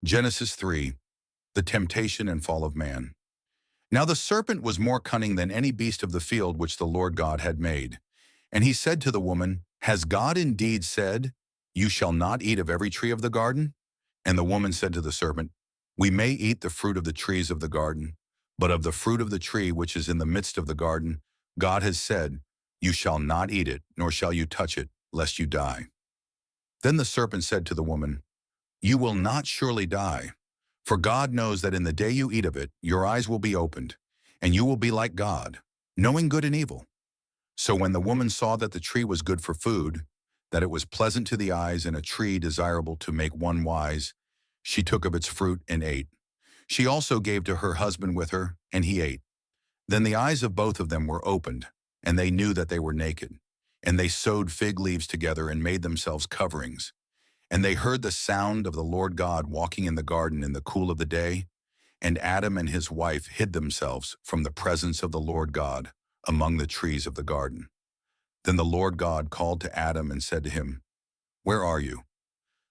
Genesis 3, the temptation and fall of man. Now the serpent was more cunning than any beast of the field which the Lord God had made. And he said to the woman, Has God indeed said, You shall not eat of every tree of the garden? And the woman said to the serpent, We may eat the fruit of the trees of the garden, but of the fruit of the tree which is in the midst of the garden, God has said, You shall not eat it, nor shall you touch it, lest you die. Then the serpent said to the woman, You will not surely die. For God knows that in the day you eat of it, your eyes will be opened, and you will be like God, knowing good and evil. So when the woman saw that the tree was good for food, that it was pleasant to the eyes and a tree desirable to make one wise, she took of its fruit and ate. She also gave to her husband with her, and he ate. Then the eyes of both of them were opened, and they knew that they were naked. And they sewed fig leaves together and made themselves coverings. And they heard the sound of the Lord God walking in the garden in the cool of the day, and Adam and his wife hid themselves from the presence of the Lord God among the trees of the garden. Then the Lord God called to Adam and said to him, Where are you?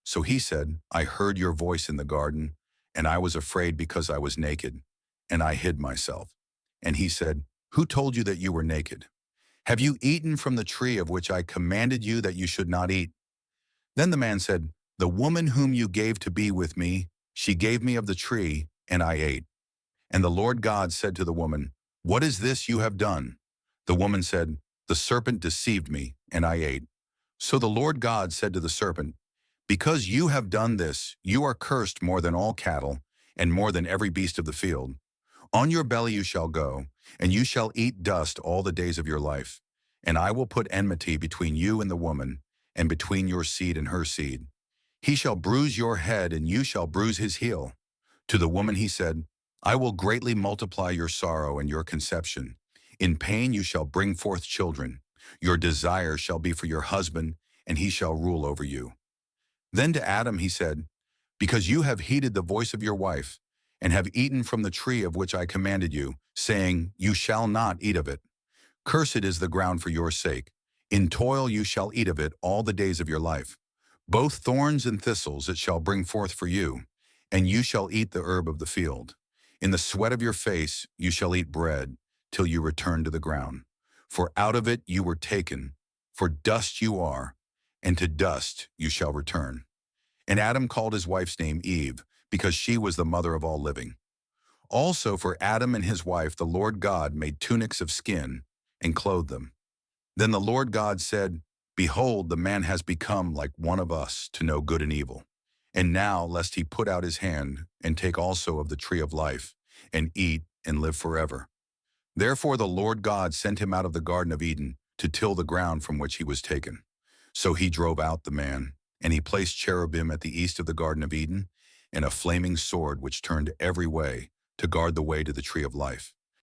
So he said, I heard your voice in the garden, and I was afraid because I was naked, and I hid myself. And he said, Who told you that you were naked? Have you eaten from the tree of which I commanded you that you should not eat? Then the man said, The woman whom you gave to be with me, she gave me of the tree, and I ate. And the Lord God said to the woman, What is this you have done? The woman said, The serpent deceived me, and I ate. So the Lord God said to the serpent, Because you have done this, you are cursed more than all cattle, and more than every beast of the field. On your belly you shall go, and you shall eat dust all the days of your life. And I will put enmity between you and the woman, and between your seed and her seed. He shall bruise your head, and you shall bruise his heel. To the woman he said, I will greatly multiply your sorrow and your conception. In pain you shall bring forth children. Your desire shall be for your husband, and he shall rule over you. Then to Adam he said, Because you have heeded the voice of your wife, and have eaten from the tree of which I commanded you, saying, You shall not eat of it. Cursed is the ground for your sake. In toil you shall eat of it all the days of your life. Both thorns and thistles it shall bring forth for you, and you shall eat the herb of the field. In the sweat of your face you shall eat bread, till you return to the ground. For out of it you were taken, for dust you are, and to dust you shall return. And Adam called his wife's name Eve, because she was the mother of all living. Also for Adam and his wife the Lord God made tunics of skin, and clothed them. Then the Lord God said, Behold, the man has become like one of us to know good and evil. And now, lest he put out his hand, and take also of the tree of life, and eat and live forever. Therefore the Lord God sent him out of the Garden of Eden to till the ground from which he was taken. So he drove out the man, and he placed cherubim at the east of the Garden of Eden, and a flaming sword which turned every way to guard the way to the tree of life.